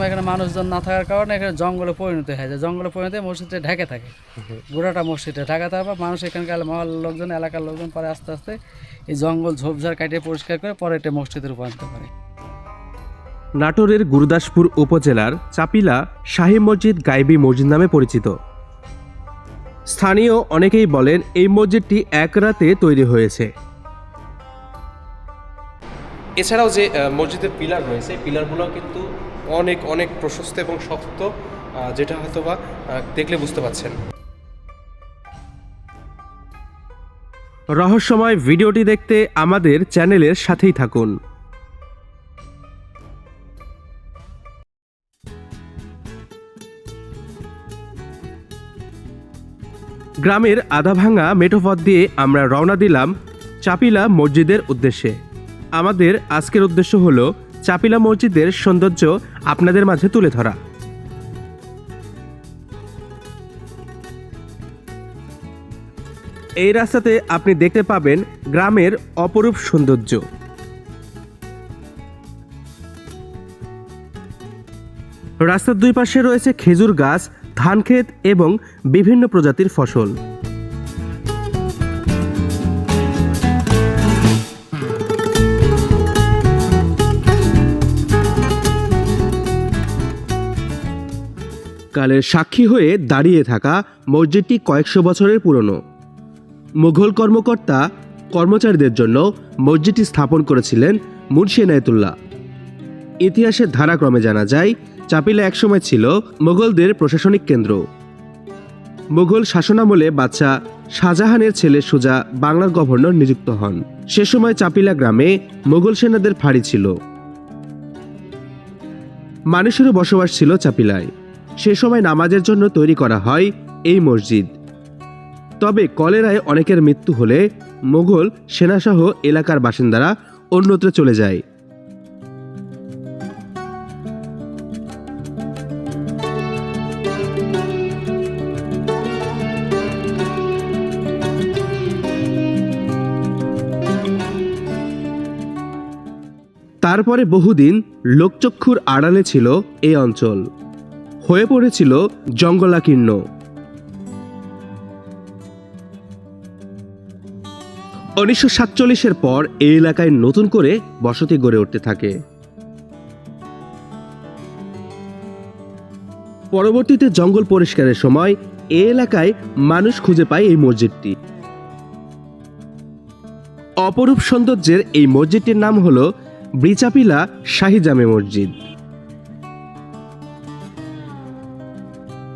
সময় এখানে মানুষজন না থাকার কারণে এখানে জঙ্গলে পরিণত হয়ে যায়, জঙ্গলে পরিণত হয়ে মসজিদটা ঢেকে থাকে, গোড়াটা মসজিদটা ঢাকা থাকবে। মানুষ এখানকার মহল্লার লোকজন, এলাকার লোকজন পরে আস্তে আস্তে এই জঙ্গল ঝোপঝাড় কাটিয়ে পরিষ্কার করে পরে এটা মসজিদে রূপান্তর করে। নাটোরের গুরুদাসপুর উপজেলার চাপিলা শাহী মসজিদ গাইবী মসজিদ নামে পরিচিত। স্থানীয় অনেকেই বলেন এই মসজিদটি এক রাতে তৈরি হয়েছে। এছাড়াও যে মসজিদের পিলার রয়েছে, পিলারগুলো কিন্তু অনেক অনেক প্রশস্ত এবং শক্ত, যেটা হয়তোবা দেখলে বুঝতে পারছেন। রহস্যময় ভিডিওটি দেখতে আমাদের চ্যানেলের সাথেই থাকুন। গ্রামের আধাভাঙা মেঠোপথ দিয়ে আমরা রওনা দিলাম চাপিলা মসজিদের উদ্দেশ্যে। আমাদের আজকের উদ্দেশ্য হলো চাপিলা মসজিদের সৌন্দর্য আপনাদের মাঝে তুলে ধরা। এই রাস্তাতে আপনি দেখতে পাবেন গ্রামের অপরূপ সৌন্দর্য। রাস্তার দুই পাশে রয়েছে খেজুর গাছ, ধান ক্ষেত এবং বিভিন্ন প্রজাতির ফসল। কালের সাক্ষী হয়ে দাঁড়িয়ে থাকা মসজিদটি কয়েকশো বছরের পুরনো। মুঘল কর্মকর্তা কর্মচারীদের জন্য মসজিদটি স্থাপন করেছিলেন মুন্সি এনায়েতুল্লাহ। ইতিহাসের ধারাক্রমে জানা যায় চাপিলা একসময় ছিল মুঘলদের প্রশাসনিক কেন্দ্র। মুঘল শাসনামলে বাদশাহ শাহজাহানের ছেলে সুজা বাংলার গভর্নর নিযুক্ত হন। সে সময় চাপিলা গ্রামে মুঘল সেনাদের ফাঁড়ি ছিল। মানুষেরও বসবাস ছিল চাপিলায়। সে সময় নামাজের জন্য তৈরি করা হয় এই মসজিদ। তবে কলেরায় অনেকের মৃত্যু হলে মুঘল সেনাসহ এলাকার বাসিন্দারা অন্যত্র চলে যায়। তারপরে বহুদিন লোকচক্ষুর আড়ালে ছিল এই অঞ্চল, হয়ে পড়েছিল জঙ্গলাকীর্ণ। 1947-এর পর এই এলাকায় নতুন করে বসতি গড়ে উঠতে থাকে। পরবর্তীতে জঙ্গল পরিষ্কারের সময় এই এলাকায় মানুষ খুঁজে পায় এই মসজিদটি। অপরূপ সৌন্দর্যের এই মসজিদটির নাম হলো ব্রিচাপিলা শাহী জামে মসজিদ।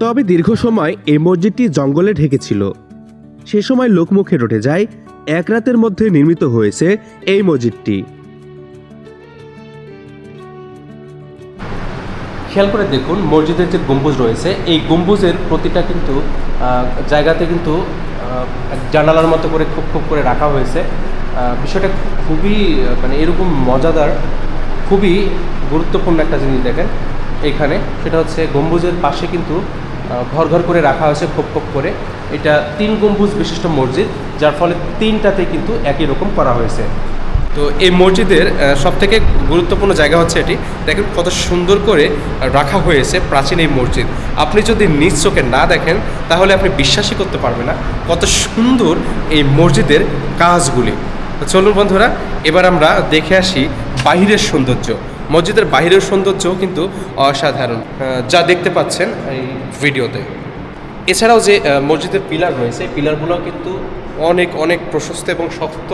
তবে দীর্ঘ সময় এই মসজিদটি জঙ্গলে ঢেকেছিল। সে সময় লোকমুখে রটে যায় এক রাতের মধ্যে নির্মিত হয়েছে এই মসজিদটি। খেয়াল করে দেখুন মসজিদের যে গম্বুজ রয়েছে, এই গম্বুজের প্রতিটা কিন্তু জায়গাতে কিন্তু জানালার মতো করে খুব খুব করে রাখা হয়েছে। বিষয়টা খুবই মানে এরকম মজাদার, খুবই গুরুত্বপূর্ণ একটা জিনিস দেখেন এইখানে, সেটা হচ্ছে গম্বুজের পাশে কিন্তু ঘর ঘর করে রাখা হয়েছে খোপ খোপ করে। এটা 3 গম্বুজ বিশিষ্ট মসজিদ, যার ফলে 3টাতে কিন্তু একই রকম করা হয়েছে। তো এই মসজিদের সবথেকে গুরুত্বপূর্ণ জায়গা হচ্ছে এটি। দেখেন কত সুন্দর করে রাখা হয়েছে প্রাচীন এই মসজিদ। আপনি যদি নিজ চোখে না দেখেন তাহলে আপনি বিশ্বাসই করতে পারবেন না কত সুন্দর এই মসজিদের কাজগুলি। তো চলুন বন্ধুরা, এবার আমরা দেখে আসি বাহিরের সৌন্দর্য। মসজিদের বাহিরের সৌন্দর্যও কিন্তু অসাধারণ, যা দেখতে পাচ্ছেন এই ভিডিওতে। এছাড়াও যে মসজিদের পিলার রয়েছে, পিলারগুলো কিন্তু অনেক অনেক প্রশস্ত এবং শক্ত,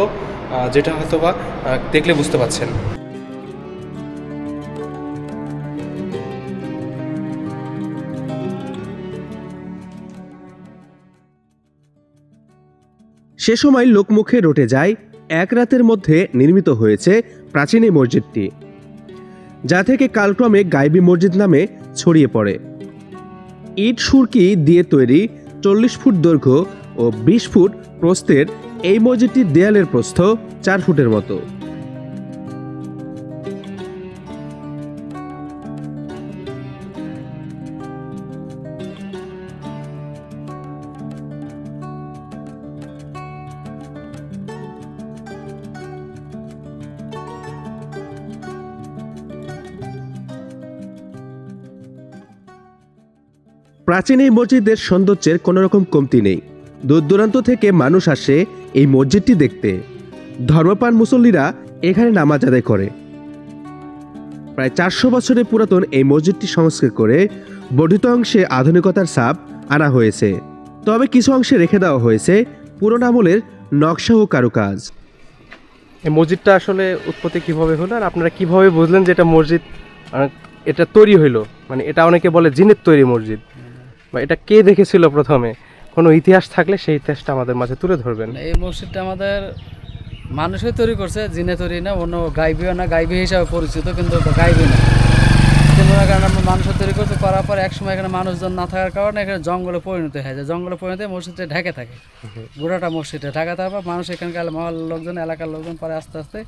যেটা হয়তোবা দেখলে বুঝতে পারছেন। সে সময় লোকমুখে রটে যায় এক রাতের মধ্যে নির্মিত হয়েছে প্রাচীন এই মসজিদটি, যা থেকে কালক্রমে গাইবী মসজিদ নামে ছড়িয়ে পড়ে। ইট সুরকি দিয়ে তৈরি 40 ফুট দৈর্ঘ্য ও 20 ফুট প্রস্থের এই মসজিদটির দেয়ালের প্রস্থ 4 ফুটের মতো। প্রাচীন এই মসজিদের সৌন্দর্যের কোনো রকম কমতি নেই। দূর দূরান্ত থেকে মানুষ আসে এই মসজিদটি দেখতে। ধর্মপ্রাণ মুসল্লিরা এখানে নামাজ আদায় করে। প্রায় 400 বছরের পুরাতন এই মসজিদটি সংস্কার করে বর্ধিত অংশে আধুনিকতার ছাপ আনা হয়েছে। তবে কিছু অংশে রেখে দেওয়া হয়েছে পুরনো আমলের নকশা ও কারুকাজ। এই মসজিদটা আসলে উৎপত্তি কিভাবে হলো, আর আপনারা কিভাবে বুঝলেন যে এটা মসজিদ, এটা তৈরি হইলো? মানে এটা অনেকে বলে জিনের তৈরি মসজিদ, বা এটা কে দেখেছিল প্রথমে? কোনো ইতিহাস থাকলে সেই ইতিহাসটা আমাদের মাঝে তুলে ধরবেন। এই মসজিদটা আমাদের মানুষই তৈরি করছে, জিনে তৈরি না, অন্য গাইবিও না, গাইবি হিসাবে পরিচিত কিন্তু গাইবি না। মনে করেন আমরা মানুষের তৈরি করতে করার পর একসময় এখানে মানুষজন না থাকার কারণে এখানে জঙ্গলে পরিণত হয়ে যায়। জঙ্গলে পরিণত হয়ে মসজিদটা ঢেকে থাকে, গোড়াটা মসজিদটা ঢাকা থাকার পর মানুষ এখানকার মহল্লার লোকজন, এলাকার লোকজন পরে আস্তে আস্তে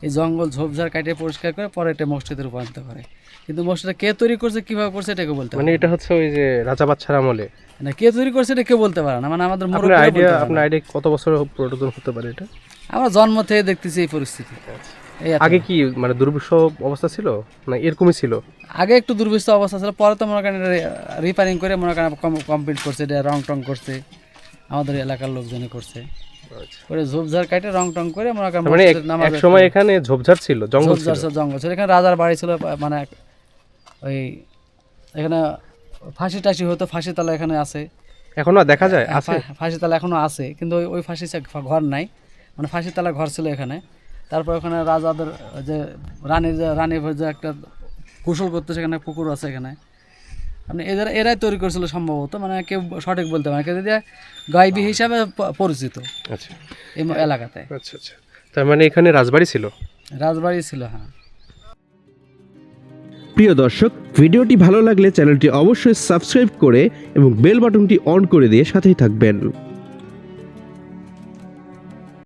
এই জঙ্গল ঝোপঝাড় কাটিয়ে পরিষ্কার করে পরে এটা মসজিদে রূপান্তরিত করে। কিন্তু মসজিদটা কে তৈরি করছে, কীভাবে করছে, এটাকে বলতে মানে এটা হচ্ছে ওই যে রাজা বাদশার আমলে না, কে তৈরি করছে এটা কেউ বলতে পারে না। মানে আমাদের আপনার আইডিয়া কত বছর পুরাতন হতে পারে এটা? আমরা জন্ম থেকে দেখতেছি এই পরিস্থিতি। এই আগে কি মানে দুর্বিষহ অবস্থা ছিল না এরকমই ছিল? আগে একটু দুর্বিষহ অবস্থা ছিল, পরে তো মনে করেন রিপেয়ারিং করে মনে করেন কমপ্লিট করছে, এটা রং টং করছে, আমাদের এলাকার লোকজনই করছে। করে ঝোপঝাড় কাটে রং টং করে মনে করেন মানে এক সময় এখানে ঝোপঝাড় ছিল, জঙ্গল ছিল। জঙ্গল ছিল, এখানে রাজার বাড়ি ছিল। মানে ওই এখানে ফাঁসি টাসি হতো, ফাঁসি তালা এখানে আছে, এখনো দেখা যায় আছে ফাঁসি তালা এখনো আছে, কিন্তু ওই ফাঁসি ঘর নাই, মানে ফাঁসি তালা ঘর ছিল এখানে। তারপর ওখানে রাজাদের যে রানীর যে একটা গোসল করতে সেখানে পুকুর আছে এখানে। মানে এরাই তৈরি করেছিল সম্ভবত, মানে কেউ সঠিক বলতে পারে, কিন্তু গাইবি হিসাবে পরিচিত আচ্ছা এই এলাকাতে। আচ্ছা আচ্ছা, তার মানে এখানে রাজবাড়ি ছিল? রাজবাড়ি ছিল, হ্যাঁ। প্রিয় দর্শক, ভিডিওটি ভালো লাগলে চ্যানেলটি অবশ্যই সাবস্ক্রাইব করে এবং বেল বাটনটি অন করে দিয়ে সাথেই থাকবেন।